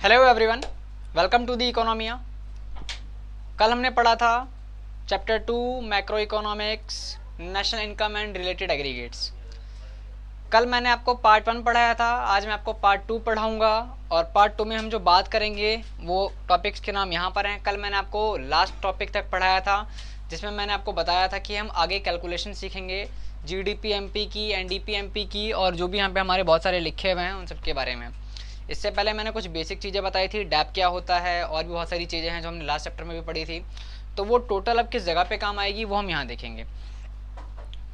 Hello everyone, welcome to the Economia. कल हमने पढ़ा था chapter 2 macro economics, national income and related aggregates. कल मैंने आपको पार्ट 1 पढ़ाया था, आज मैं आपको पार्ट 2 पढ़ाऊंगा। और पार्ट 2 में हम जो बात करेंगे वो टॉपिक्स के नाम यहाँ पर हैं। कल मैंने आपको लास्ट टॉपिक तक पढ़ाया था जिसमें मैंने आपको बताया था कि हम आगे कैलकुलेशन सीखेंगे जीडीपी एमपी की, एनडीपी एमपी की, और जो भी यहाँ पे हमारे बहुत सारे लिखे हुए हैं उन सब के बारे में। इससे पहले मैंने कुछ बेसिक चीज़ें बताई थी, डैप क्या होता है, और भी बहुत सारी चीज़ें हैं जो हमने लास्ट चैप्टर में भी पढ़ी थी। तो वो टोटल अब किस जगह पे काम आएगी वो हम यहाँ देखेंगे।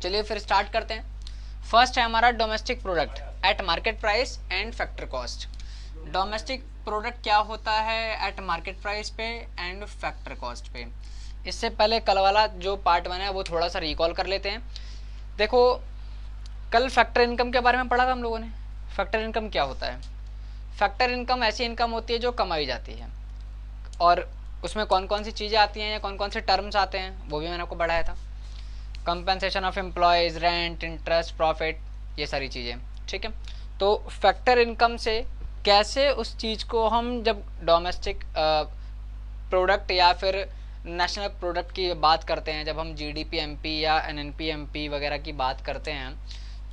चलिए फिर स्टार्ट करते हैं। फर्स्ट है हमारा domestic product at market price and factor cost. Domestic product क्या होता है एट मार्केट प्राइस पे एंड फैक्टर कॉस्ट पे। इससे पहले कल वाला जो पार्ट 1 है वो थोड़ा सा रिकॉल कर लेते हैं। देखो, कल फैक्टर इनकम के बारे में पढ़ा था हम लोगों ने। फैक्टर इनकम क्या होता है? फैक्टर इनकम ऐसी इनकम होती है जो कमाई जाती है, और उसमें कौन कौन सी चीज़ें आती हैं या कौन कौन से टर्म्स आते हैं वो भी मैंने आपको बढ़ाया था। Compensation of employees, rent, interest, profit, ये सारी चीज़ें। ठीक है, तो फैक्टर इनकम से कैसे उस चीज़ को हम जब डोमेस्टिक प्रोडक्ट या फिर नेशनल प्रोडक्ट की बात करते हैं, जब हम जीडीपी एमपी या एनएनपी एमपी वगैरह की बात करते हैं,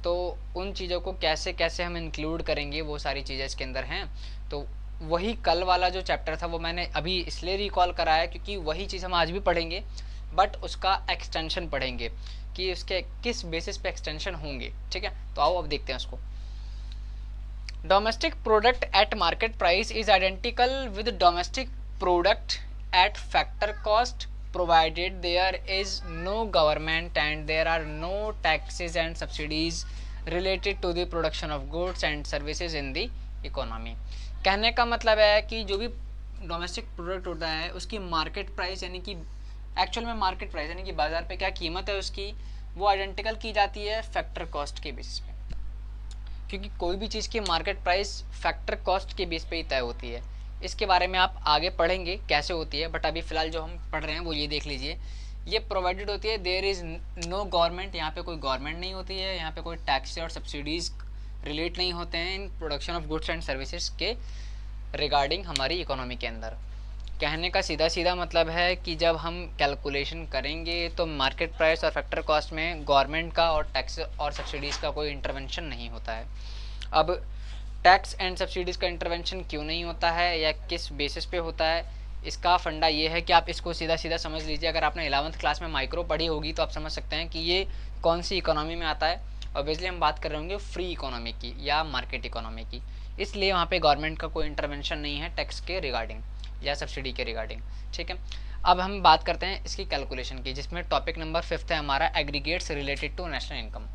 तो उन चीज़ों को कैसे कैसे हम इंक्लूड करेंगे वो सारी चीज़ें इसके अंदर हैं। तो वही कल वाला जो चैप्टर था वो मैंने अभी इसलिए रिकॉल कराया क्योंकि वही चीज़ हम आज भी पढ़ेंगे, बट उसका एक्सटेंशन पढ़ेंगे कि उसके किस बेसिस पे एक्सटेंशन होंगे। ठीक है, तो आओ अब देखते हैं उसको। Domestic product at market price is identical with domestic product at factor cost provided there is no government and there are no taxes and subsidies related to the production of goods and services in the economy। कहने का मतलब है कि जो भी domestic product होता है उसकी मार्केट प्राइस यानी कि एक्चुअल में मार्केट प्राइस यानी कि बाजार पे क्या कीमत है उसकी, वो आइडेंटिकल की जाती है फैक्टर कॉस्ट के बेसिस पे। क्योंकि कोई भी चीज़ की मार्केट प्राइस फैक्टर कॉस्ट के बेस पे ही तय होती है। इसके बारे में आप आगे पढ़ेंगे कैसे होती है, बट अभी फ़िलहाल जो हम पढ़ रहे हैं वो ये देख लीजिए। ये प्रोवाइडेड होती है, देयर इज़ नो गवर्नमेंट, यहाँ पे कोई गवर्नमेंट नहीं होती है, यहाँ पे कोई टैक्स और सब्सिडीज़ रिलेट नहीं होते हैं in production of goods and services के रिगार्डिंग हमारी इकोनॉमी के अंदर। कहने का सीधा सीधा मतलब है कि जब हम कैलकुलेशन करेंगे तो मार्केट प्राइस और फैक्टर कॉस्ट में गवर्नमेंट का और टैक्स और सब्सिडीज़ का कोई इंटरवेंशन नहीं होता है। अब टैक्स एंड सब्सिडीज़ का इंटरवेंशन क्यों नहीं होता है या किस बेसिस पे होता है, इसका फंडा ये है कि आप इसको सीधा सीधा समझ लीजिए। अगर आपने 11th क्लास में माइक्रो पढ़ी होगी तो आप समझ सकते हैं कि ये कौन सी इकोनॉमी में आता है। ऑब्वियसली हम बात कर रहे होंगे फ्री इकोनॉमी की या मार्केट इकोनॉमी की, इसलिए वहाँ पे गवर्नमेंट का कोई इंटरवेंशन नहीं है टैक्स के रिगार्डिंग या सब्सिडी के रिगार्डिंग। ठीक है, अब हम बात करते हैं इसकी कैलकुलेशन की, जिसमें टॉपिक नंबर 5 है हमारा aggregates related to national income.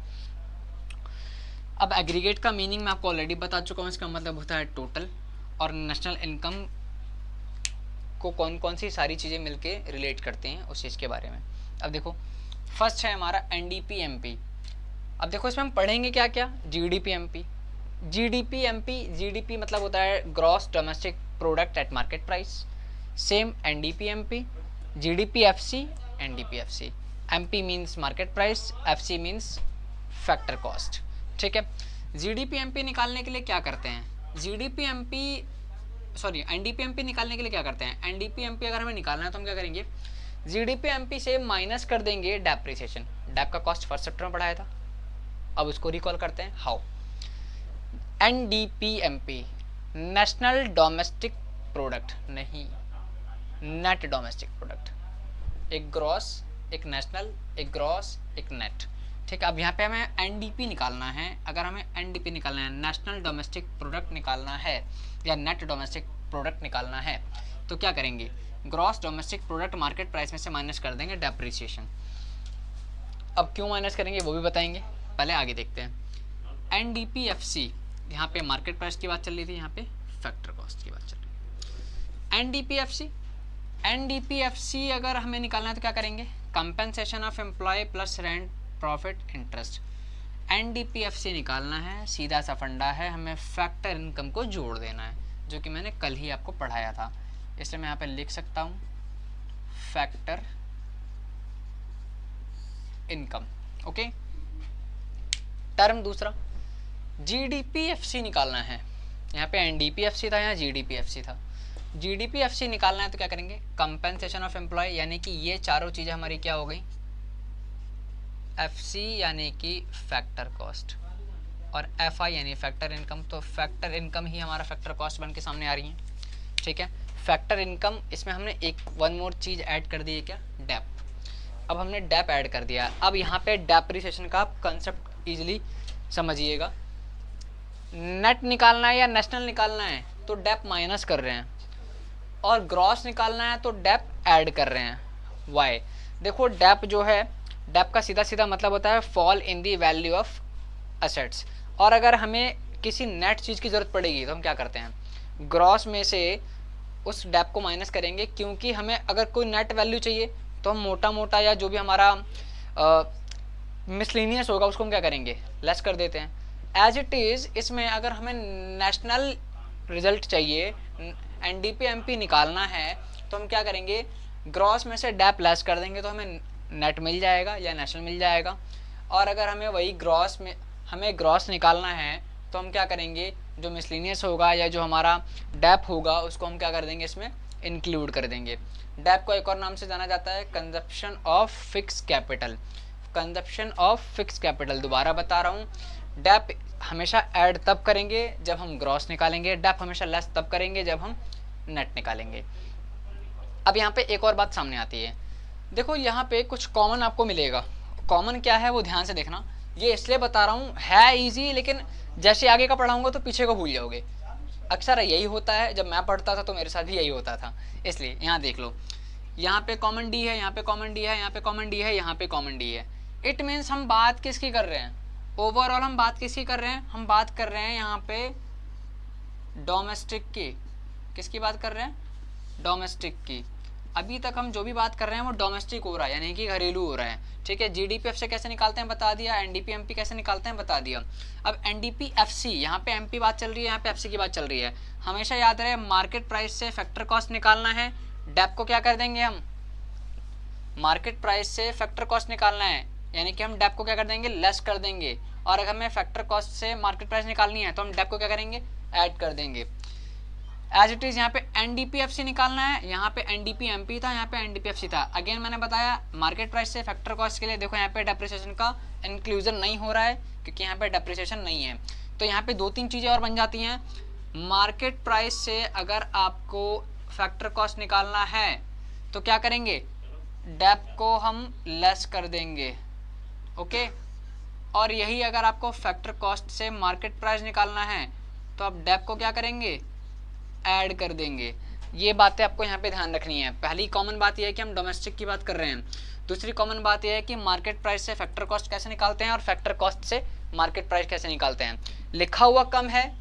अब एग्रीगेट का मीनिंग मैं आपको ऑलरेडी बता चुका हूँ, इसका मतलब होता है टोटल, और नेशनल इनकम को कौन कौन सी सारी चीज़ें मिलके रिलेट करती हैं उस चीज़ के बारे में। अब देखो, फर्स्ट है हमारा एनडीपी एमपी। अब देखो इसमें हम पढ़ेंगे क्या क्या, GDP MP. GDP MP, GDP मतलब होता है gross domestic product at market price. Same NDP MP, GDP FC, NDP FC. MP means market price, FC means factor cost. ठीक है, जीडीपी एमपी निकालने के लिए क्या करते हैं, GDP MP sorry NDP MP निकालने के लिए क्या करते हैं, एनडीपी एमपी अगर हमें निकालना है तो हम क्या करेंगे, जीडीपी एमपी से माइनस कर देंगे डेप्रिसिएशन। डेप का कॉस्ट फर्स्ट चैप्टर में पढ़ाया था, अब उसको रिकॉल करते हैं। How? NDP MP national domestic product नहीं, नेट डोमेस्टिक प्रोडक्ट। एक ग्रॉस, एक नेशनल, एक ग्रॉस, एक नेट। ठीक है, अब यहाँ पे हमें एनडीपी निकालना है। अगर हमें एनडीपी निकालना है, नेशनल डोमेस्टिक प्रोडक्ट निकालना है या नेट डोमेस्टिक प्रोडक्ट निकालना है, तो क्या करेंगे, gross domestic product market price में से माइनस कर देंगे डेप्रिसिएशन। अब क्यों माइनस करेंगे वो भी बताएंगे, पहले आगे देखते हैं। एनडीपी एफसी, यहाँ पे मार्केट प्राइस की बात चल रही थी, यहाँ पे फैक्टर कॉस्ट की बात चल रही है। एनडीपी एफसी अगर हमें निकालना है तो क्या करेंगे, compensation of employ plus rent, profit, interest. NDPFC निकालना है, सीधा सा फंडा है, हमें फैक्टर इनकम को जोड़ देना है, जो कि मैंने कल ही आपको पढ़ाया था। इसलिए मैं यहाँ पे लिख सकता हूँ फैक्टर इनकम। ओके, टर्म दूसरा जीडीपीएफसी निकालना है। यहाँ पे एनडीपीएफसी था, यहाँ जीडीपीएफसी था। जीडीपीएफसी निकालना है तो क्या करेंगे, कंपेंसेशन ऑफ एम्प्लॉय, यानी कि ये चारों चीज़ें हमारी क्या हो गई, एफसी यानी कि फैक्टर कॉस्ट, और एफआई यानी फैक्टर इनकम। तो फैक्टर इनकम ही हमारा फैक्टर कॉस्ट बन के सामने आ रही है, ठीक है। फैक्टर इनकम, इसमें हमने एक वन मोर चीज़ ऐड कर दी है, क्या, डेप। अब हमने डेप ऐड कर दिया। अब यहाँ पे डेप्रिसिएशन का आप कंसेप्ट ईजिली समझिएगा। नेट निकालना है या नेशनल निकालना है तो डेप माइनस कर रहे हैं, और ग्रॉस निकालना है तो डेप ऐड कर रहे हैं। वाई, देखो डेप जो है, डेप का सीधा सीधा मतलब होता है fall in the value of assets. और अगर हमें किसी नेट चीज़ की ज़रूरत पड़ेगी तो हम क्या करते हैं, ग्रॉस में से उस डेप को माइनस करेंगे, क्योंकि हमें अगर कोई नेट वैल्यू चाहिए तो हम मोटा मोटा या जो भी हमारा मिसलिनियस होगा उसको हम क्या करेंगे, लेस कर देते हैं। एज इट इज़ इसमें अगर हमें नेशनल रिजल्ट चाहिए, एनडीपी एमपी निकालना है तो हम क्या करेंगे, ग्रॉस में से डेप लेस कर देंगे तो हमें नेट मिल जाएगा या नेशनल मिल जाएगा। और अगर हमें वही ग्रॉस में हमें ग्रॉस निकालना है तो हम क्या करेंगे, जो मिसलिनियस होगा या जो हमारा डेप होगा उसको हम क्या कर देंगे, इसमें इंक्लूड कर देंगे। डेप को एक और नाम से जाना जाता है consumption of fix capital. Consumption of fix capital, दोबारा बता रहा हूँ, डेप हमेशा ऐड तब करेंगे जब हम ग्रॉस निकालेंगे, डेप हमेशा लेस तब करेंगे जब हम नेट निकालेंगे। अब यहाँ पे एक और बात सामने आती है, देखो यहाँ पे कुछ कॉमन आपको मिलेगा। कॉमन क्या है वो ध्यान से देखना, ये इसलिए बता रहा हूँ, है इजी, लेकिन जैसे आगे का पढ़ाऊंगा तो पीछे को भूल जाओगे। अक्सर यही होता है, जब मैं पढ़ता था तो मेरे साथ भी यही होता था। इसलिए यहाँ देख लो, यहाँ पे कॉमन डी है, यहाँ पे कॉमन डी है, यहाँ पे कॉमन डी है, यहाँ पे कॉमन डी है। इट मीन्स हम बात किसकी कर रहे हैं, ओवरऑल हम बात किसकी कर रहे हैं, हम बात कर रहे हैं यहाँ पे डोमेस्टिक की। किसकी बात कर रहे हैं, डोमेस्टिक की। अभी तक हम जो भी बात कर रहे हैं वो डोमेस्टिक हो रहा है, यानी कि घरेलू हो रहा है, ठीक है। जीडीपीएफ से कैसे निकालते हैं बता दिया, एनडीपीएमपी कैसे निकालते हैं बता दिया। अब एनडीपीएफसी, यहाँ पे एमपी बात चल रही है, यहाँ पे एफसी की बात चल रही है। हमेशा याद रहे, मार्केट प्राइस से फैक्टर कॉस्ट निकालना है, डेप को क्या कर देंगे हम, मार्केट प्राइस से फैक्टर कॉस्ट निकालना है, यानी कि हम डेप को क्या कर देंगे, लेस कर देंगे। और अगर हमें फैक्टर कॉस्ट से मार्केट प्राइस निकालनी है तो हम डेप को क्या करेंगे, ऐड कर देंगे। एज इट इज़ यहाँ पे एनडीपीएफसी निकालना है, यहाँ पे एनडीपीएमपी था, यहाँ पे एनडीपीएफसी था। अगेन मैंने बताया मार्केट प्राइस से फैक्टर कॉस्ट के लिए देखो यहाँ पे डेप्रिसिएशन का इंक्लूजन नहीं हो रहा है, क्योंकि यहाँ पे डेप्रिसिएशन नहीं है। तो यहाँ पे दो तीन चीज़ें और बन जाती हैं। मार्केट प्राइस से अगर आपको फैक्टर कॉस्ट निकालना है तो क्या करेंगे, डेप को हम लेस कर देंगे, ओके। और यही अगर आपको फैक्टर कॉस्ट से मार्केट प्राइस निकालना है तो आप डेप को क्या करेंगे, ऐड कर देंगे। ये बातें आपको यहाँ पे ध्यान रखनी है। पहली कॉमन बात यह है कि हम डोमेस्टिक की बात कर रहे हैं। दूसरी कॉमन बात यह है कि मार्केट प्राइस से फैक्टर कॉस्ट कैसे निकालते हैं और फैक्टर कॉस्ट से मार्केट प्राइस कैसे निकालते हैं। लिखा हुआ कम है,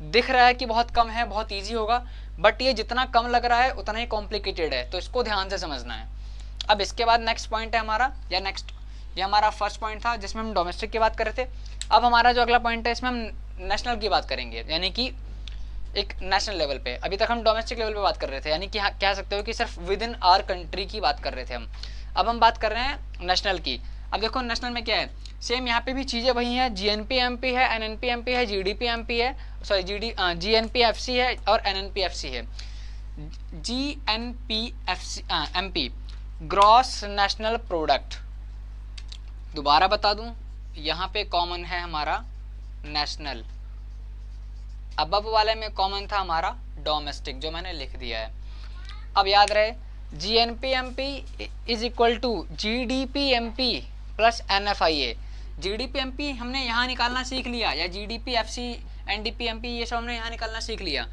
दिख रहा है कि बहुत कम है, बहुत ईजी होगा, बट ये जितना कम लग रहा है उतना ही कॉम्प्लिकेटेड है, तो इसको ध्यान से समझना है। अब इसके बाद नेक्स्ट पॉइंट है हमारा, या नेक्स्ट, ये हमारा फर्स्ट पॉइंट था जिसमें हम डोमेस्टिक की बात कर रहे थे। अब हमारा जो अगला पॉइंट है इसमें हम नेशनल की बात करेंगे, यानी कि एक नेशनल लेवल पे। अभी तक हम डोमेस्टिक लेवल पे बात कर रहे थे, यानी कि कह सकते हो कि सिर्फ विद इन आवर कंट्री की बात कर रहे थे हम। अब हम बात कर रहे हैं नेशनल की। अब देखो नेशनल में क्या है, सेम यहाँ पे भी चीज़ें वही हैं, जीएनपीएमपी है, एनएनपीएमपी है, जीडीपीएमपी है, सॉरी जीएनपीएफसी है और एनएनपीएफसी है। जीएनपीएफसी एमपी ग्रॉस नेशनल प्रोडक्ट, दोबारा बता दूं, यहाँ पे कॉमन है हमारा नेशनल, अब वाले में कॉमन था हमारा डोमेस्टिक, जो मैंने लिख दिया है। अब याद रहे, GNPMP is equal to GDPMP plus NFIA. GDPMP हमने यहाँ निकालना सीख लिया, या जीडीपीएफसी एनडीपीएमपी ये सब हमने यहाँ निकालना सीख लिया।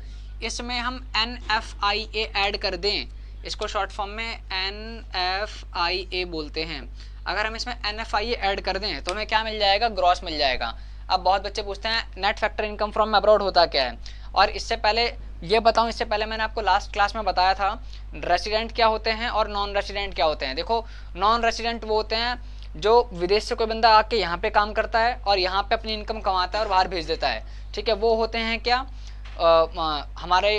इसमें हम एनएफआईए ऐड कर दें, इसको शॉर्ट फॉर्म में एनएफआईए बोलते हैं। अगर हम इसमें एनएफआईए ऐड कर दें तो हमें क्या मिल जाएगा, ग्रॉस मिल जाएगा। अब बहुत बच्चे पूछते हैं net factor income from abroad होता क्या है, और इससे पहले ये बताऊं, इससे पहले मैंने आपको लास्ट क्लास में बताया था रेसिडेंट क्या होते हैं और नॉन रेसिडेंट क्या होते हैं। देखो नॉन रेसिडेंट वो होते हैं जो विदेश से कोई बंदा आके यहाँ पे काम करता है और यहाँ पे अपनी इनकम कमाता है और बाहर भेज देता है, ठीक है। वो होते हैं क्या, हमारे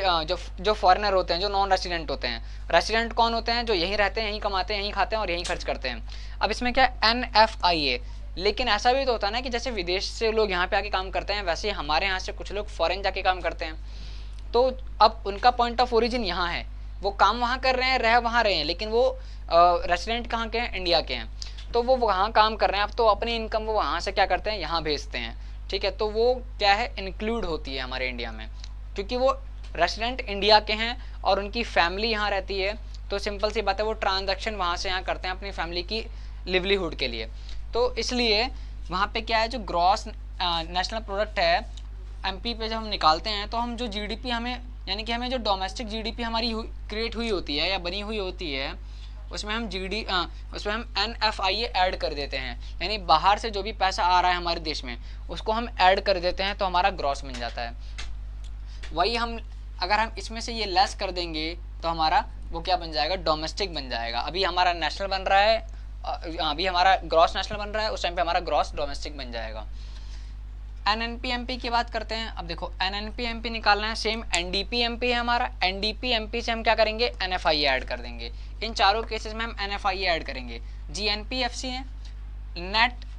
जो फॉरेनर होते हैं, जो नॉन रेसिडेंट होते हैं। रेसिडेंट कौन होते हैं, जो यहीं रहते हैं, यहीं कमाते हैं, यहीं खाते हैं और यहीं खर्च करते हैं। अब इसमें क्या, एनएफआईए, लेकिन ऐसा भी तो होता है ना कि जैसे विदेश से लोग यहाँ पे आके काम करते हैं, वैसे हमारे यहाँ से कुछ लोग फॉरेन जाके काम करते हैं। तो अब उनका पॉइंट ऑफ ओरिजिन यहाँ है, वो काम वहाँ कर रहे हैं, रह वहाँ रहे हैं, लेकिन वो रेसिडेंट कहाँ के हैं, इंडिया के हैं। तो वो वहाँ काम कर रहे हैं, अब तो अपनी इनकम वो वहाँ से क्या करते हैं, यहाँ भेजते हैं। ठीक है, तो वो क्या है, इंक्लूड होती है हमारे इंडिया में, क्योंकि वो रेसिडेंट इंडिया के हैं और उनकी फैमिली यहाँ रहती है। तो सिंपल सी बात है, वो ट्रांजैक्शन वहाँ से यहाँ करते हैं अपनी फैमिली की लिवलीहुड के लिए। तो इसलिए वहाँ पे क्या है, जो ग्रॉस नेशनल प्रोडक्ट है एमपी पे जब हम निकालते हैं, तो हम जो जीडीपी हमें, यानी कि हमें जो डोमेस्टिक जीडीपी हमारी क्रिएट हुई होती है या बनी हुई होती है, उसमें हम उसमें हम NFIA ऐड कर देते हैं, यानी बाहर से जो भी पैसा आ रहा है हमारे देश में उसको हम ऐड कर देते हैं, तो हमारा ग्रॉस बन जाता है। वही हम अगर हम इसमें से ये लेस कर देंगे तो हमारा वो क्या बन जाएगा, डोमेस्टिक बन जाएगा। अभी हमारा नेशनल बन रहा है, अभी हमारा ग्रॉस नेशनल बन रहा है, उस टाइम पे हमारा ग्रॉस डोमेस्टिक बन जाएगा। NNP-MP की बात करते हैं। अब देखो NNP-MP निकालना है, सेम NDP-MP है हमारा। NDP-MP से हम क्या करेंगे, NFIA ऐड कर देंगे। इन चारों केसेस में हम NFIA ऐड करेंगे। GNP-FC है।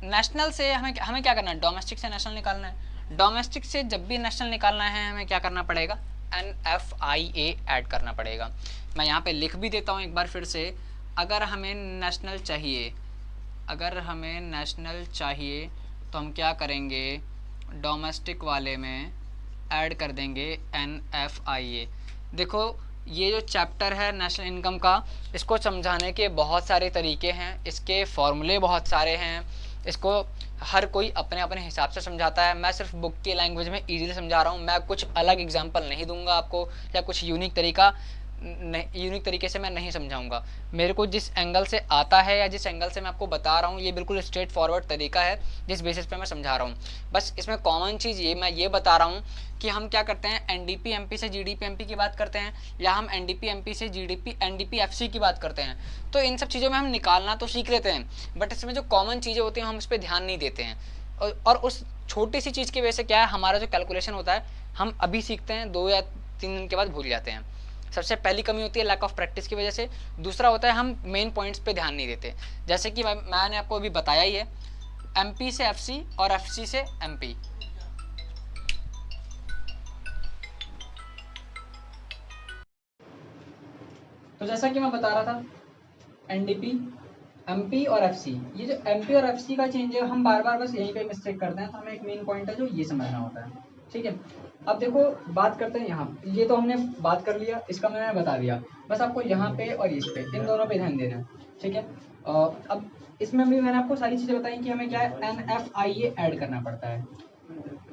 नेशनल से हमें क्या करना है, डोमेस्टिक से नेशनल निकालना है। डोमेस्टिक से जब भी नेशनल निकालना है हमें क्या करना पड़ेगा, NFIA ऐड करना पड़ेगा। मैं यहाँ पे लिख भी देता हूँ एक बार फिर से, अगर हमें नेशनल चाहिए तो हम क्या करेंगे, डोमेस्टिक वाले में ऐड कर देंगे NFIA। देखो ये जो चैप्टर है नेशनल इनकम का, इसको समझाने के बहुत सारे तरीके हैं, इसके फॉर्मूले बहुत सारे हैं, इसको हर कोई अपने अपने हिसाब से समझाता है। मैं सिर्फ बुक की लैंग्वेज में इजीली समझा रहा हूँ, मैं कुछ अलग एग्जांपल नहीं दूंगा आपको, या कुछ यूनिक तरीके से मैं नहीं समझाऊंगा। मेरे को जिस एंगल से आता है या जिस एंगल से मैं आपको बता रहा हूँ, ये बिल्कुल स्ट्रेट फॉरवर्ड तरीका है जिस बेसिस पे मैं समझा रहा हूँ। बस इसमें कॉमन चीज़ मैं ये बता रहा हूँ कि हम क्या करते हैं, NDP-MP से GDP-MP की बात करते हैं, या हम NDP-MP से NDP-FC की बात करते हैं। तो इन सब चीज़ों में हम निकालना तो सीख लेते हैं, बट इसमें जो कॉमन चीज़ें होती हैं हम उस पर ध्यान नहीं देते हैं। और उस छोटी सी चीज़ की वजह से क्या है, हमारा जो कैलकुलेशन होता है हम अभी सीखते हैं, 2 या 3 दिन के बाद भूल जाते हैं। सबसे पहली कमी होती है लैक ऑफ प्रैक्टिस की वजह से। दूसरा होता है हम मेन पॉइंट्स पे ध्यान नहीं देते, जैसे कि मैंने आपको अभी बताया ही है, MP से FC और FC से MP। तो जैसा कि मैं बता रहा था, NDP, MP और FC, ये जो MP और FC का चेंज है हम बार बार बस यहीं पे मिस्टेक करते हैं, तो हमें एक मेन पॉइंट है जो ये समझना होता है। ठीक है, अब देखो बात करते हैं यहाँ, ये तो हमने बात कर लिया, इसका मैंने बता दिया, बस आपको यहाँ पे और इस पे, इन दोनों पे ध्यान देना है। ठीक है, अब इसमें भी मैंने आपको सारी चीज़ें बताई कि हमें क्या है, NFIA ऐड करना पड़ता है।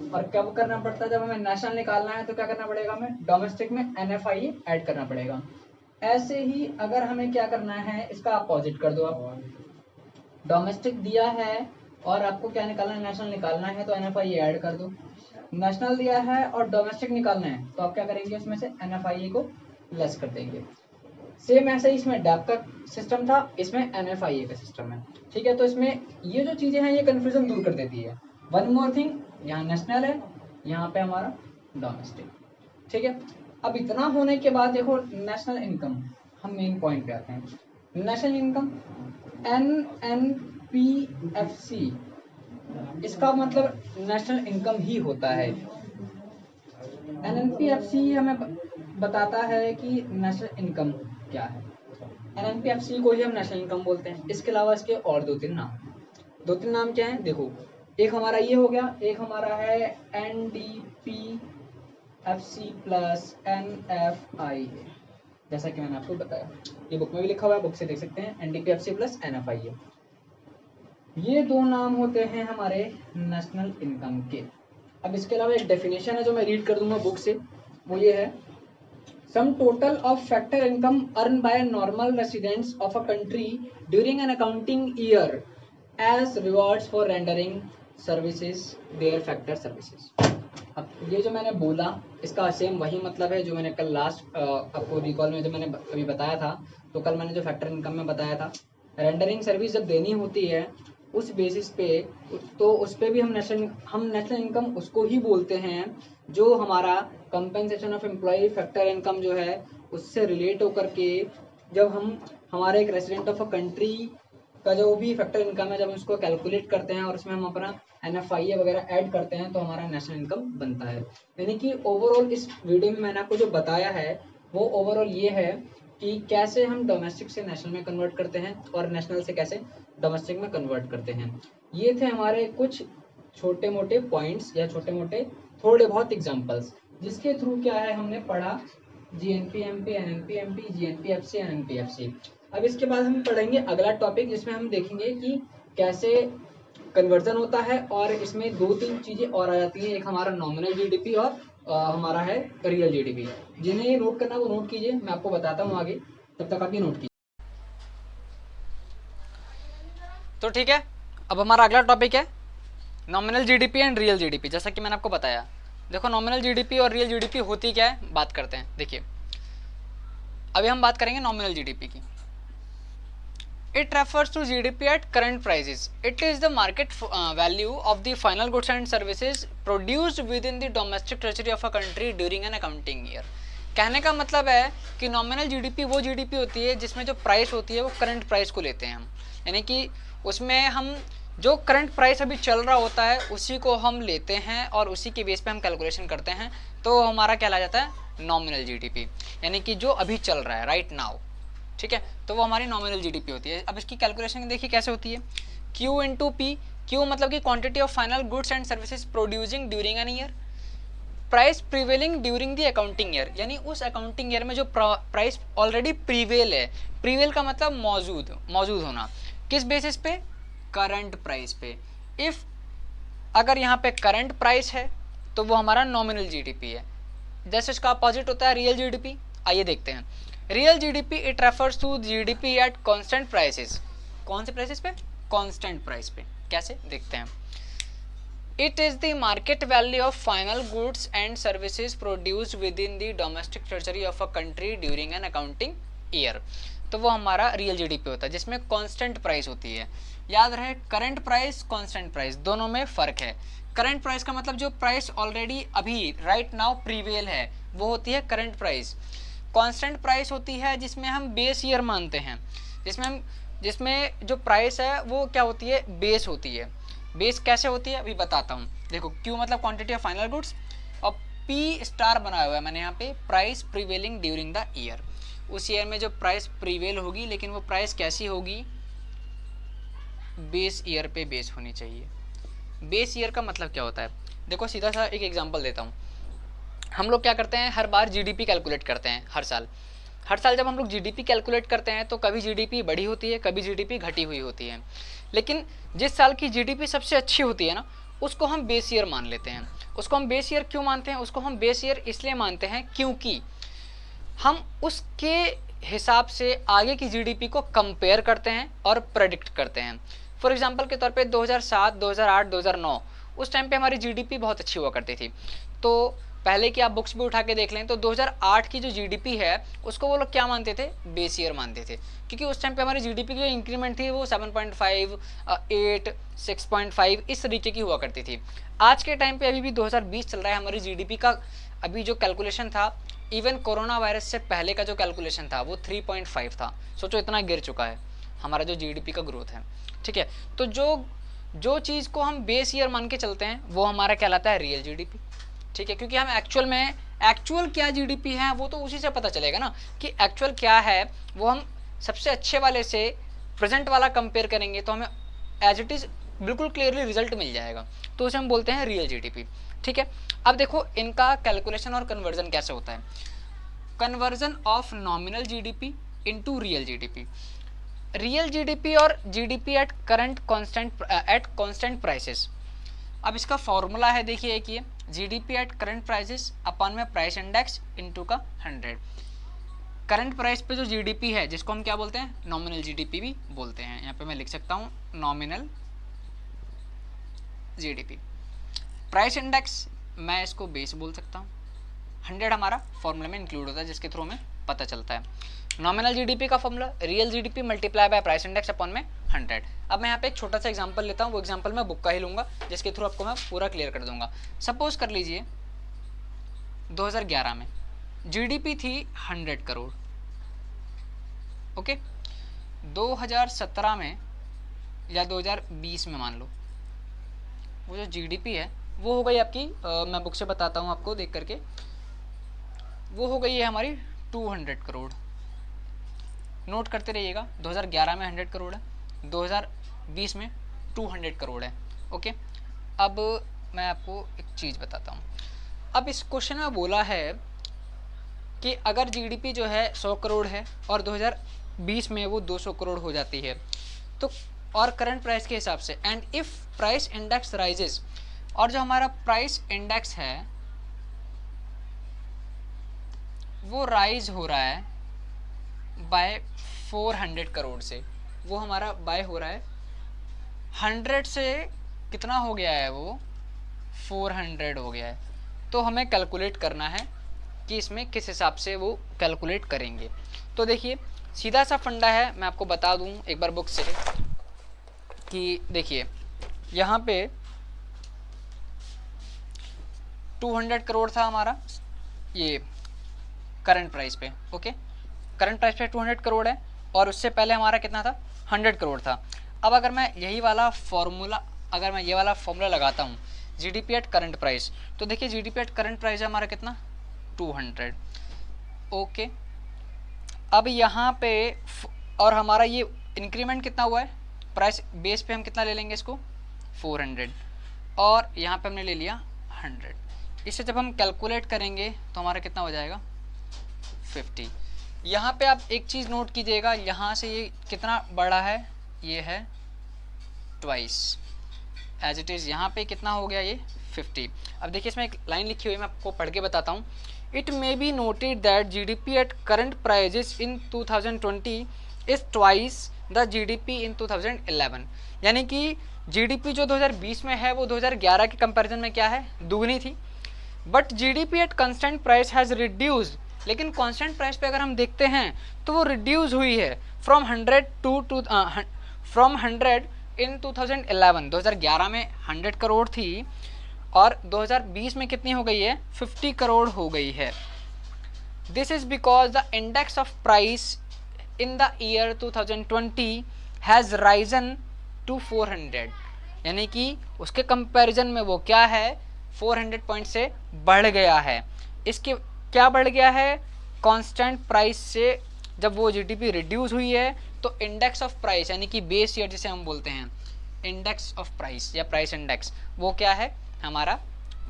और कब करना पड़ता है, जब हमें नेशनल निकालना है तो क्या करना पड़ेगा, हमें डोमेस्टिक में NFIA ऐड करना पड़ेगा। ऐसे ही अगर हमें क्या करना है, इसका अपोजिट कर दो आप, डोमेस्टिक दिया है और आपको क्या निकालना है, नेशनल निकालना है, तो NFIA ऐड कर दो। नेशनल दिया है और डोमेस्टिक निकालना है, तो आप क्या करेंगे, उसमें से NFIA को लेस कर देंगे। सेम ऐसे ही इसमें डैप का सिस्टम था, इसमें NFIA का सिस्टम है। ठीक है, तो इसमें ये जो चीज़ें हैं ये कन्फ्यूजन दूर कर देती है। वन मोर थिंग, यहाँ नेशनल है, यहाँ पे हमारा डोमेस्टिक। ठीक है, अब इतना होने के बाद देखो नेशनल इनकम, हम मेन पॉइंट पे आते हैं। नेशनल इनकम NNPFC, इसका मतलब नेशनल इनकम ही होता है। NNPFC हमें बताता है कि नेशनल इनकम क्या है। NNPFC को ही हम नेशनल इनकम बोलते हैं। इसके अलावा इसके और 2-3 नाम क्या हैं, देखो, एक हमारा ये हो गया, एक हमारा है NDPFC प्लस NFIA, जैसा कि मैंने आपको बताया, ये बुक में भी लिखा हुआ है, बुक से देख सकते हैं, NDPFC प्लस NFIA। ये 2 नाम होते हैं हमारे नेशनल इनकम के। अब इसके अलावा एक डेफिनेशन है जो मैं रीड कर दूंगा बुक से, वो ये है, sum total of factor income earn by normal residents of a country during an accounting year as rewards for rendering services their factor services. अब ये जो मैंने बोला इसका सेम वही मतलब है जो मैंने कल लास्ट आपको रिकॉल में जो मैंने अभी बताया था। तो कल मैंने जो फैक्टर इनकम में बताया था, रेंडरिंग सर्विस जब देनी होती है उस बेसिस पे, तो उस पर भी हम नेशनल इनकम उसको ही बोलते हैं जो हमारा compensation of employ factor income जो है उससे रिलेट होकर के, जब हम हमारे एक रेसिडेंट ऑफ अ कंट्री का जो भी फैक्टर इनकम है, जब हम उसको कैलकुलेट करते हैं और उसमें हम अपना NFIA वगैरह ऐड करते हैं तो हमारा नेशनल इनकम बनता है। यानी कि ओवरऑल इस वीडियो में मैंने आपको जो बताया है वो ओवरऑल ये है कि कैसे हम डोमेस्टिक से नेशनल में कन्वर्ट करते हैं और नेशनल से कैसे डोमेस्टिक में कन्वर्ट करते हैं। ये थे हमारे कुछ छोटे मोटे पॉइंट्स या छोटे मोटे थोड़े बहुत एग्जांपल्स, जिसके थ्रू क्या है हमने पढ़ा GNP-MP, NNP-MP, GNP-FC, NNP-FC। अब इसके बाद हम पढ़ेंगे अगला टॉपिक, जिसमें हम देखेंगे कि कैसे कन्वर्जन होता है, और इसमें 2-3 चीज़ें और आ जाती हैं। एक हमारा नॉमिनल GDP और हमारा है रियल GDP। जिन्हें नोट करना वो नोट कीजिए, मैं आपको बताता हूँ आगे, तब तक आप ये नोट कीजिए। तो ठीक है, अब हमारा अगला टॉपिक है nominal GDP and real GDP। जैसा कि मैंने आपको बताया, देखो नॉमिनल GDP और रियल GDP होती क्या है, बात करते हैं। देखिए अभी हम बात करेंगे नॉमिनल GDP की। It refers to GDP at current prices. It is the market value of the final goods and services produced within the domestic treasury of a country during an accounting year. कहने का मतलब है कि nominal GDP वो GDP होती है जिसमें जो प्राइस होती है वो करंट प्राइस को लेते हैं हम, यानी कि उसमें हम जो करंट प्राइस अभी चल रहा होता है उसी को हम लेते हैं और उसी के बेस पे हम कैलकुलेशन करते हैं, तो हमारा क्या जाता है नॉमिनल GDP, यानी कि जो अभी चल रहा है राइट नाउ। ठीक है, तो वो हमारी नॉमिनल GDP होती है। अब इसकी कैलकुलेशन देखिए कैसे होती है, Q इंटू पी। Q मतलब कि quantity of final goods and services producing during an year, price prevailing during the accounting year, यानी उस अकाउंटिंग ईयर में जो प्राइस ऑलरेडी प्रीवेल है, प्रीवेल का मतलब मौजूद होना, किस बेसिस पे, करंट प्राइस पे। इफ अगर यहाँ पे करंट प्राइस है तो वो हमारा नॉमिनल GDP है। जैसे इसका अपोजिट होता है रियल GDP। आइए देखते हैं real GDP। It refers to GDP at constant prices. कौन से प्राइसेस पे, कांस्टेंट प्राइस पे। कैसे देखते हैं, it is the market value of final goods and services produced with in the domestic treasury of a country during an accounting year. तो वो हमारा रियल GDP होता है जिसमें कांस्टेंट प्राइस होती है। याद रहे करंट प्राइस कांस्टेंट प्राइस दोनों में फ़र्क है। करंट प्राइस का मतलब जो प्राइस ऑलरेडी अभी राइट नाउ प्रीवेल है वो होती है करंट प्राइस। कांस्टेंट प्राइस होती है जिसमें हम बेस ईयर मानते हैं, जिसमें जो प्राइस है वो क्या होती है, बेस होती है। बेस कैसे होती है अभी बताता हूँ। देखो Q मतलब क्वांटिटी ऑफ फाइनल गुड्स और P स्टार बनाया हुआ है मैंने यहाँ पे, price prevailing during the year. उस ईयर में जो प्राइस प्रीवेल होगी, लेकिन वो प्राइस कैसी होगी, बेस ईयर पे बेस होनी चाहिए। बेस ईयर का मतलब क्या होता है, देखो सीधा सा एक एग्जांपल देता हूँ। हम लोग क्या करते हैं, हर बार GDP कैलकुलेट करते हैं। हर साल जब हम लोग GDP कैलकुलेट करते हैं तो कभी GDP बढ़ी होती है, कभी GDP घटी हुई होती है। लेकिन जिस साल की GDP सबसे अच्छी होती है ना, उसको हम बेस ईयर मान लेते हैं। उसको हम बेस ईयर क्यों मानते हैं, उसको हम बेस ईयर इसलिए मानते हैं क्योंकि हम उसके हिसाब से आगे की GDP को कंपेयर करते हैं और प्रेडिक्ट करते हैं। फॉर एग्जांपल के तौर पे 2007, 2008, 2009 उस टाइम पे हमारी GDP बहुत अच्छी हुआ करती थी। तो पहले की आप बुक्स भी उठा के देख लें तो 2008 की जो GDP है उसको वो लोग क्या मानते थे, बेस ईयर मानते थे, क्योंकि उस टाइम पे हमारी GDP की जो इंक्रीमेंट थी वो 7.5, 8, 6.5 इस तरीके की हुआ करती थी। आज के टाइम पे अभी भी 2020 चल रहा है, हमारी GDP का अभी जो कैलकुलेशन था, इवन कोरोना वायरस से पहले का जो कैलकुलेशन था वो 3.5 था। सोचो इतना गिर चुका है हमारा जो GDP का ग्रोथ है। ठीक है, तो जो चीज़ को हम बेस ईयर मान के चलते हैं वो हमारा कहलाता है रियल GDP। ठीक है, क्योंकि हम एक्चुअल क्या GDP है वो तो उसी से पता चलेगा ना कि एक्चुअल क्या है। वो हम सबसे अच्छे वाले से प्रेजेंट वाला कंपेयर करेंगे तो हमें एज इट इज़ बिल्कुल क्लियरली रिजल्ट मिल जाएगा, तो उसे हम बोलते हैं रियल GDP। ठीक है, अब देखो इनका कैलकुलेशन और कन्वर्जन कैसे होता है। Conversion of nominal GDP into real GDP। Real GDP और GDP एट कांस्टेंट प्राइसेस। अब इसका फॉर्मूला है, देखिए एक ये GDP at current prices upon में प्राइस इंडेक्स इनटू का 100। करंट प्राइस पे जो GDP है जिसको हम क्या बोलते हैं, नॉमिनल GDP भी बोलते हैं। यहाँ पे मैं लिख सकता हूँ नॉमिनल GDP। प्राइस इंडेक्स मैं इसको बेस बोल सकता हूँ। 100 हमारा फॉर्मूला में इंक्लूड होता है जिसके थ्रू हमें पता चलता है। नॉमिनल GDP का formula real GDP multiply by price index upon में 100। अब मैं यहाँ पे एक छोटा सा एग्जांपल लेता हूँ, वो एग्जांपल मैं बुक का ही लूँगा जिसके थ्रू आपको मैं पूरा क्लियर कर दूंगा। सपोज कर लीजिए 2011 में GDP थी 100 करोड़। ओके, 2017 में या 2020 में मान लो, वो जो जीडीपी है वो हो गई आपकी मैं बुक से बताता हूँ आपको देख करके, वो हो गई है हमारी 200 करोड़। नोट करते रहिएगा, 2011 में 100 करोड़ है, 2020 में 200 करोड़ है। ओके, अब मैं आपको एक चीज़ बताता हूँ। अब इस क्वेश्चन में बोला है कि अगर जीडीपी जो है 100 करोड़ है और 2020 में वो 200 करोड़ हो जाती है, तो और करंट प्राइस के हिसाब से, and if price index rises, और जो हमारा प्राइस इंडेक्स है वो राइज हो रहा है बाय 400 करोड़ से, वो हमारा बाय हो रहा है 100 से, कितना हो गया है वो 400 हो गया है। तो हमें कैलकुलेट करना है कि इसमें किस हिसाब से वो कैलकुलेट करेंगे। तो देखिए सीधा सा फंडा है, मैं आपको बता दूं एक बार बुक से कि देखिए यहाँ पे 200 करोड़ था हमारा ये करंट प्राइस पे। ओके, करंट प्राइस पे 200 करोड़ है और उससे पहले हमारा कितना था 100 करोड़ था। अब अगर मैं यही वाला फॉर्मूला, अगर मैं ये वाला फॉर्मूला लगाता हूँ जीडीपी एट करंट प्राइस, तो देखिए जीडीपी एट करंट प्राइस है हमारा कितना 200। ओके, अब यहाँ पे और हमारा ये इंक्रीमेंट कितना हुआ है, प्राइस बेस पे हम कितना ले लेंगे इसको 400, और यहाँ पे हमने ले लिया 100। इसे जब हम कैलकुलेट करेंगे तो हमारा कितना हो जाएगा 50। यहाँ पे आप एक चीज़ नोट कीजिएगा, यहाँ से ये कितना बड़ा है, ये है ट्वाइस एज इट इज़, यहाँ पे कितना हो गया ये 50। अब देखिए इसमें एक लाइन लिखी हुई है, मैं आपको पढ़ के बताता हूँ। It may be noted that GDP at current prices in 2020 is twice the GDP in 2011। यानी कि जीडीपी जो 2020 में है वो 2011 के कंपैरिजन में क्या है, दुगनी थी। But GDP at constant price has reduced, लेकिन कांस्टेंट प्राइस पे अगर हम देखते हैं तो वो रिड्यूस हुई है फ्रॉम 100 इन 2011। 2011 में 100 करोड़ थी और 2020 में कितनी हो गई है 50 करोड़ हो गई है। This is because the index of price in the year 2020 has risen to 400, यानी कि उसके कंपैरिजन में वो क्या है 400 पॉइंट से बढ़ गया है। इसके क्या बढ़ गया है, कांस्टेंट प्राइस से जब वो जीडीपी रिड्यूस हुई है तो इंडेक्स ऑफ प्राइस यानी कि बेस ईयर जिसे हम बोलते हैं, इंडेक्स ऑफ प्राइस या प्राइस इंडेक्स, वो क्या है हमारा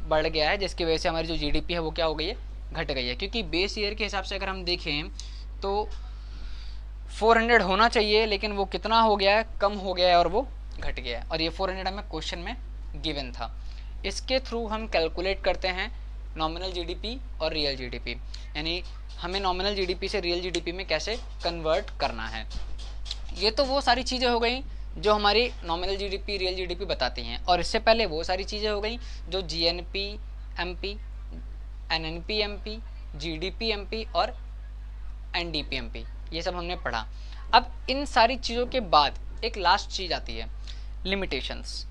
बढ़ गया है, जिसकी वजह से हमारी जो जीडीपी है वो क्या हो गई है, घट गई है। क्योंकि बेस ईयर के हिसाब से अगर हम देखें तो 400 होना चाहिए, लेकिन वो कितना हो गया है, कम हो गया है और वो घट गया है, और ये 400 हमें क्वेश्चन में गिवन था। इसके थ्रू हम कैलकुलेट करते हैं नॉमिनल जीडीपी और रियल जीडीपी, यानी हमें नॉमिनल जीडीपी से रियल जीडीपी में कैसे कन्वर्ट करना है। ये तो वो सारी चीज़ें हो गई जो हमारी नॉमिनल जीडीपी रियल जीडीपी बताती हैं, और इससे पहले वो सारी चीज़ें हो गई जो GNP MP, NNP MP, GDP MP और एनडीपी एमपी, ये सब हमने पढ़ा। अब इन सारी चीज़ों के बाद एक लास्ट चीज़ आती है, limitations.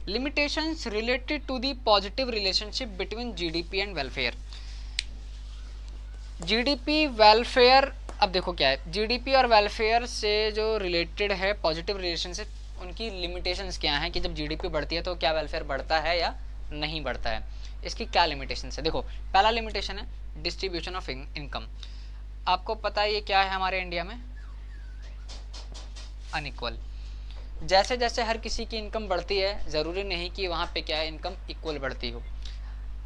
Limitations related to the positive relationship between GDP and welfare. GDP welfare, अब देखो क्या है, जीडीपी और वेलफेयर से जो रिलेटेड है पॉजिटिव रिलेशनशिप, उनकी लिमिटेशंस क्या हैं कि जब जीडीपी बढ़ती है तो क्या वेलफेयर बढ़ता है या नहीं बढ़ता है, इसकी क्या लिमिटेशंस है। देखो पहला लिमिटेशन है डिस्ट्रीब्यूशन ऑफ इनकम। आपको पता है ये क्या है हमारे इंडिया में, अनइक्वल। जैसे जैसे हर किसी की इनकम बढ़ती है ज़रूरी नहीं कि वहाँ पे क्या है इनकम इक्वल बढ़ती हो।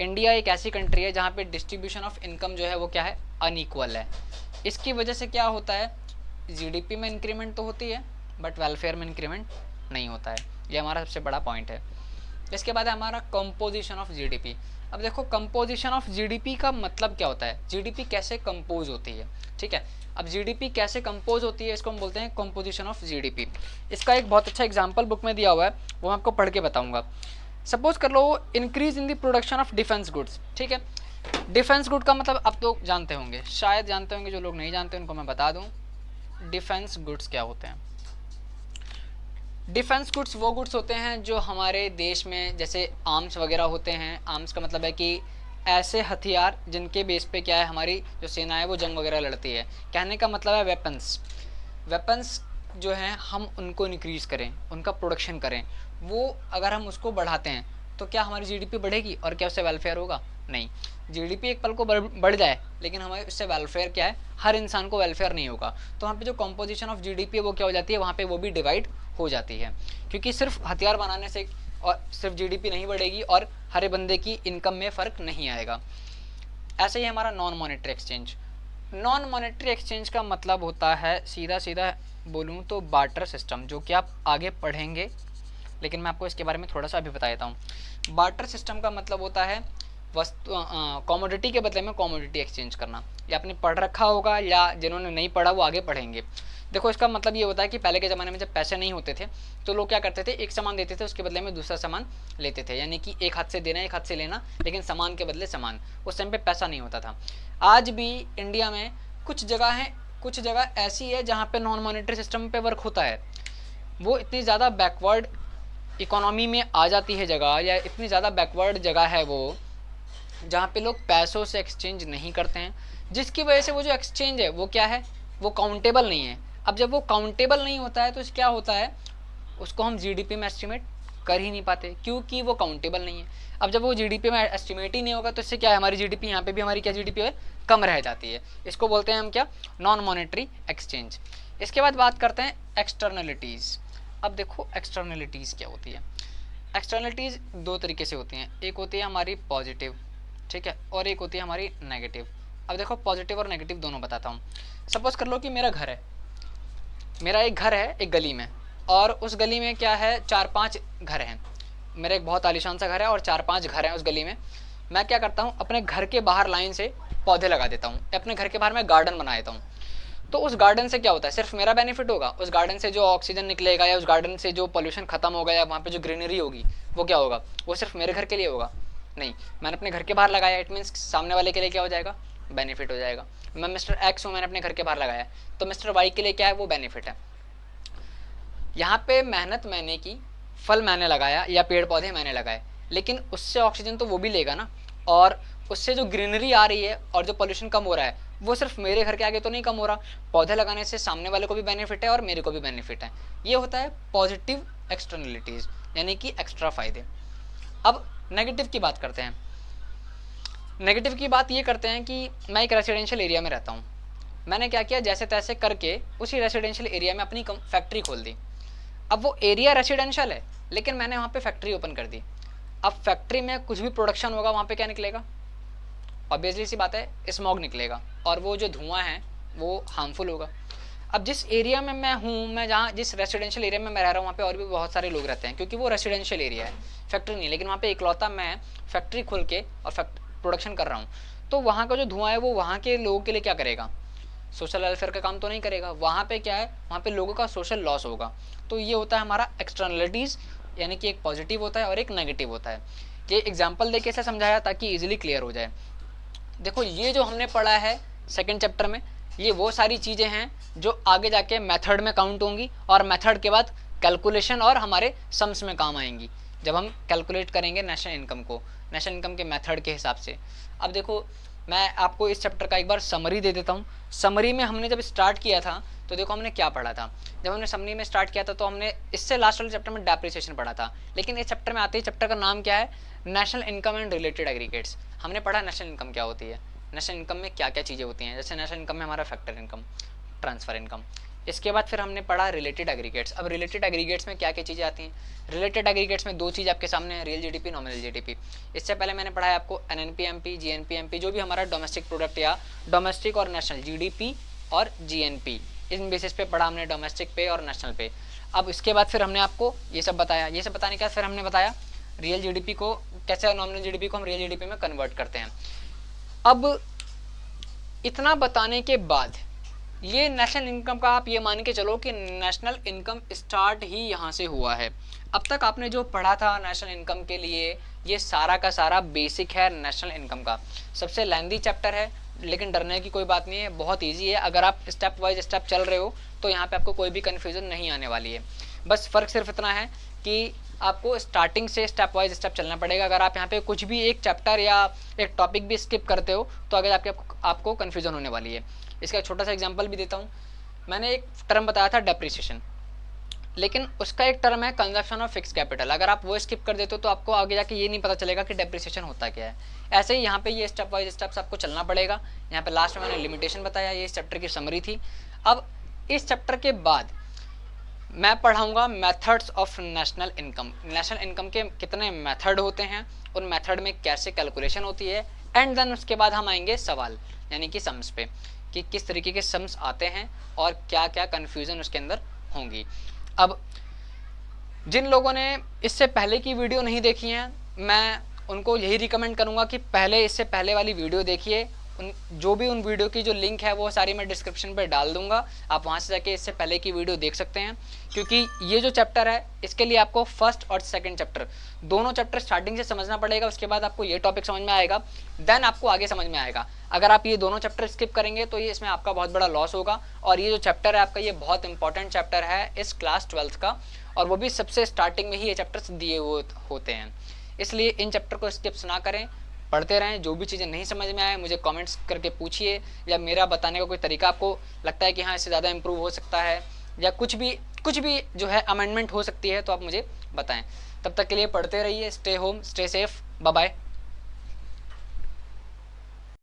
इंडिया एक ऐसी कंट्री है जहाँ पे डिस्ट्रीब्यूशन ऑफ इनकम जो है वो क्या है, अनइक्वल है। इसकी वजह से क्या होता है, जीडीपी में इंक्रीमेंट तो होती है बट वेलफेयर में इंक्रीमेंट नहीं होता है। ये हमारा सबसे बड़ा पॉइंट है। इसके बाद है हमारा कंपोजिशन ऑफ जीडीपी। अब देखो कंपोजिशन ऑफ जीडीपी का मतलब क्या होता है, जीडीपी कैसे कंपोज होती है, ठीक है। अब जीडीपी कैसे कंपोज होती है इसको हम बोलते हैं कंपोजिशन ऑफ जीडीपी। इसका एक बहुत अच्छा एग्जांपल बुक में दिया हुआ है, वो मैं आपको पढ़ के बताऊंगा। सपोज कर लो increase in the production of defence goods, ठीक है। डिफेंस गुड का मतलब आप लोग जानते होंगे, शायद जानते होंगे, जो लोग नहीं जानते उनको मैं बता दूं डिफेंस गुड्स क्या होते हैं। डिफेंस गुड्स वो गुड्स होते हैं जो हमारे देश में जैसे आर्म्स वगैरह होते हैं। आर्म्स का मतलब है कि ऐसे हथियार जिनके बेस पे क्या है हमारी जो सेना है वो जंग वगैरह लड़ती है। कहने का मतलब है वेपन्स। वेपन्स जो है हम उनको इंक्रीज़ करें, उनका प्रोडक्शन करें, वो अगर हम उसको बढ़ाते हैं तो क्या हमारी जीडीपी बढ़ेगी और क्या उससे वेलफेयर होगा? नहीं। जीडीपी एक पल को बढ़ जाए लेकिन हमारे उससे वेलफेयर क्या है, हर इंसान को वेलफेयर नहीं होगा। तो वहाँ पे जो कॉम्पोजिशन ऑफ जीडीपी है वो क्या हो जाती है, वहाँ पे वो भी डिवाइड हो जाती है, क्योंकि सिर्फ हथियार बनाने से और सिर्फ जीडीपी नहीं बढ़ेगी और हर बंदे की इनकम में फ़र्क नहीं आएगा। ऐसे ही हमारा non monetary exchange. Non monetary exchange का मतलब होता है, सीधा सीधा बोलूँ तो बार्टर सिस्टम, जो कि आप आगे पढ़ेंगे, लेकिन मैं आपको इसके बारे में थोड़ा सा अभी बता देता हूँ। बार्टर सिस्टम का मतलब होता है वस्तु कॉमोडिटी के बदले में कॉमोडिटी एक्सचेंज करना। ये आपने पढ़ रखा होगा या जिन्होंने नहीं पढ़ा वो आगे पढ़ेंगे। देखो इसका मतलब ये होता है कि पहले के ज़माने में जब पैसे नहीं होते थे तो लोग क्या करते थे, एक सामान देते थे उसके बदले में दूसरा सामान लेते थे, यानी कि एक हाथ से देना एक हाथ से लेना, लेकिन सामान के बदले सामान। उस टाइम पे पैसा नहीं होता था। आज भी इंडिया में कुछ जगह ऐसी है जहाँ पे नॉन मॉनेटरी सिस्टम पे वर्क होता है। वो इतनी ज़्यादा बैकवर्ड इकोनॉमी में आ जाती है जगह, या इतनी ज़्यादा बैकवर्ड जगह है वो, जहाँ पे लोग पैसों से एक्सचेंज नहीं करते हैं, जिसकी वजह से वो जो एक्सचेंज है वो क्या है, वो काउंटेबल नहीं है। अब जब वो काउंटेबल नहीं होता है तो क्या होता है, उसको हम जीडीपी में एस्टिमेट कर ही नहीं पाते, क्योंकि वो काउंटेबल नहीं है। अब जब वो जीडीपी में एस्टिमेट ही नहीं होगा तो इससे क्या है, हमारी जीडीपी यहाँ पे भी हमारी क्या जीडीपी है, कम रह जाती है। इसको बोलते हैं हम क्या, नॉन मॉनेटरी एक्सचेंज। इसके बाद बात करते हैं एक्सटर्नलिटीज़। अब देखो एक्सटर्नलिटीज़ क्या होती है। एक्सटर्नलिटीज़ दो तरीके से होती हैं, एक होती है हमारी पॉजिटिव, ठीक है, और एक होती है हमारी नेगेटिव। अब देखो पॉजिटिव और नेगेटिव दोनों बताता हूँ। सपोज कर लो कि मेरा एक घर है एक गली में, और उस गली में क्या है, 4-5 घर हैं। मेरा एक बहुत आलीशान सा घर है और 4-5 घर हैं उस गली में। मैं क्या करता हूँ, अपने घर के बाहर लाइन से पौधे लगा देता हूँ, अपने घर के बाहर मैं गार्डन बना देता हूँ। तो उस गार्डन से क्या होता है, सिर्फ मेरा बेनिफिट होगा, उस गार्डन से जो ऑक्सीजन निकलेगा या उस गार्डन से जो पोल्यूशन खत्म होगा या वहाँ पे जो ग्रीनरी होगी वो क्या होगा, वो सिर्फ मेरे घर के लिए होगा? नहीं, मैंने अपने घर के बाहर लगाया, इट मीन्स सामने वाले के लिए क्या हो जाएगा, बेनिफिट हो जाएगा। मैं मिस्टर एक्स हूँ, मैंने अपने घर के बाहर लगाया, तो मिस्टर वाई के लिए क्या है, वो बेनिफिट है। यहाँ पे मेहनत मैंने की, फल मैंने लगाया या पेड़ पौधे मैंने लगाए, लेकिन उससे ऑक्सीजन तो वो भी लेगा ना, और उससे जो ग्रीनरी आ रही है और जो पोल्यूशन कम हो रहा है वो सिर्फ मेरे घर के आगे तो नहीं कम हो रहा, पौधे लगाने से सामने वाले को भी बेनिफिट है और मेरे को भी बेनिफिट है। ये होता है पॉजिटिव एक्सटर्नलिटीज़, यानी कि एक्स्ट्रा फायदे। अब नेगेटिव की बात करते हैं। नेगेटिव की बात ये करते हैं कि मैं एक रेसिडेंशियल एरिया में रहता हूँ, मैंने क्या किया, जैसे तैसे करके उसी रेसिडेंशियल एरिया में अपनी फैक्ट्री खोल दी। अब वो एरिया रेसिडेंशियल है लेकिन मैंने वहाँ पे फैक्ट्री ओपन कर दी। अब फैक्ट्री में कुछ भी प्रोडक्शन होगा वहाँ पे क्या निकलेगा, ऑब्वियसली सी बात है, स्मॉग निकलेगा, और वो जो धुआं है वो हार्मफुल होगा। अब जिस एरिया में मैं हूँ, मैं जहाँ जिस रेसिडेंशियल एरिया में मैं रह रहा हूँ वहाँ पे और भी बहुत सारे लोग रहते हैं, क्योंकि वो रेसिडेंशियल एरिया है, फैक्ट्री नहीं, लेकिन वहाँ पे इकलौता मैं फैक्ट्री खोल के और प्रोडक्शन कर रहा हूँ। तो वहाँ का जो धुआं है वो वहाँ के लोगों के लिए क्या करेगा, सोशल वेलफेयर का काम तो नहीं करेगा। वहाँ पे क्या है, वहाँ पे लोगों का सोशल लॉस होगा। तो ये होता है हमारा एक्सटर्नलिटीज़, यानी कि एक पॉजिटिव होता है और एक नेगेटिव होता है। ये एग्जाम्पल देके ऐसे समझाया ताकि ईजिली क्लियर हो जाए। देखो ये जो हमने पढ़ा है सेकेंड चैप्टर में, ये वो सारी चीज़ें हैं जो आगे जाके मेथड में काउंट होंगी, और मेथड के बाद कैलकुलेशन और हमारे सम्स में काम आएंगी जब हम कैलकुलेट करेंगे नेशनल इनकम को, नेशनल इनकम के मेथड के हिसाब से। अब देखो मैं आपको इस चैप्टर का एक बार समरी दे देता हूँ। समरी में हमने जब स्टार्ट किया था तो देखो हमने क्या पढ़ा था। जब हमने समरी में स्टार्ट किया था तो हमने इससे लास्ट वाले चैप्टर में डेप्रिसिएशन पढ़ा था, लेकिन इस चैप्टर में आते ही चैप्टर का नाम क्या है, national income and related aggregates. हमने पढ़ा नेशनल इनकम क्या होती है, नेशनल इनकम में क्या क्या चीज़ें होती हैं। जैसे नेशनल इनकम में हमारा फैक्टर इनकम, ट्रांसफ़र इनकम। इसके बाद फिर हमने पढ़ा रिलेटेड एग्रीगेट्स। अब रिलेटेड एग्रीगेट्स में क्या क्या चीज़ें आती हैं, रिलेटेड एग्रीगेट्स में दो चीज़ आपके सामने है, रियल जीडीपी, नॉमिनल जीडीपी। इससे पहले मैंने पढ़ा है आपको एनएनपीएमपी, जीएनपीएमपी, जो भी हमारा डोमेस्टिक प्रोडक्ट या डोमेस्टिक और नेशनल, जीडीपी और जीएनपी, इन बेसिस पे पढ़ा हमने डोमेस्टिक पे और नेशनल पे। अब इसके बाद फिर हमने आपको ये सब बताया, ये सब बताने के बाद फिर हमने बताया रियल जीडीपी को कैसे, नॉमिनल जीडीपी को हम रियल जीडीपी में कन्वर्ट करते हैं। अब इतना बताने के बाद ये नेशनल इनकम का आप ये मान के चलो कि नेशनल इनकम स्टार्ट ही यहाँ से हुआ है। अब तक आपने जो पढ़ा था नेशनल इनकम के लिए, ये सारा का सारा बेसिक है नेशनल इनकम का। सबसे लेंथी चैप्टर है लेकिन डरने की कोई बात नहीं है, बहुत इजी है। अगर आप स्टेप वाइज स्टेप चल रहे हो तो यहाँ पे आपको कोई भी कन्फ्यूजन नहीं आने वाली है। बस फ़र्क सिर्फ इतना है कि आपको स्टार्टिंग से स्टेप वाइज स्टेप चलना पड़ेगा। अगर आप यहाँ पे कुछ भी एक चैप्टर या एक टॉपिक भी स्किप करते हो तो आगे आपको कन्फ्यूजन होने वाली है। इसका एक छोटा सा एग्जांपल भी देता हूँ। मैंने एक टर्म बताया था डेप्रिसिएशन, लेकिन उसका एक टर्म है कंजप्शन ऑफ फिक्स कैपिटल। अगर आप वो स्किप कर देते हो तो आपको आगे जाके ये नहीं पता चलेगा कि डेप्रिसिएशन होता क्या है। ऐसे ही यहाँ पे ये स्टेप वाइज स्टेप्स आपको चलना पड़ेगा। यहाँ पे लास्ट में मैंने लिमिटेशन बताया, ये इस चैप्टर की समरी थी। अब इस चैप्टर के बाद मैं पढ़ाऊंगा methods of national income. National income के कितने मेथड होते हैं, उन मेथड में कैसे कैलकुलेशन होती है, एंड देन उसके बाद हम आएंगे सवाल यानी कि सम्स पे, कि किस तरीके के सम्स आते हैं और क्या क्या कन्फ्यूज़न उसके अंदर होंगी। अब जिन लोगों ने इससे पहले की वीडियो नहीं देखी है, मैं उनको यही रिकमेंड करूँगा कि पहले इससे पहले वाली वीडियो देखिए। उन उन वीडियो की जो लिंक है वो सारी मैं डिस्क्रिप्शन पे डाल दूंगा, आप वहाँ से जाके इससे पहले की वीडियो देख सकते हैं। क्योंकि ये जो चैप्टर है इसके लिए आपको फर्स्ट और सेकंड चैप्टर दोनों चैप्टर स्टार्टिंग से समझना पड़ेगा, उसके बाद आपको ये टॉपिक समझ में आएगा, देन आपको आगे समझ में आएगा। अगर आप ये दोनों चैप्टर स्किप करेंगे तो ये इसमें आपका बहुत बड़ा लॉस होगा। और ये जो चैप्टर है आपका, ये बहुत इंपॉर्टेंट चैप्टर है इस क्लास 12th का, और वो भी सबसे स्टार्टिंग में ही ये चैप्टर्स दिए हुए होते हैं। इसलिए इन चैप्टर को स्किप्स ना करें, पढ़ते रहें। जो भी चीज़ें नहीं समझ में आए मुझे कमेंट्स करके पूछिए, या मेरा बताने का कोई तरीका आपको लगता है कि हाँ इससे ज़्यादा इम्प्रूव हो सकता है, या कुछ भी जो है अमेंडमेंट हो सकती है, तो आप मुझे बताएं। तब तक के लिए पढ़ते रहिए। Stay home, stay safe, bye bye.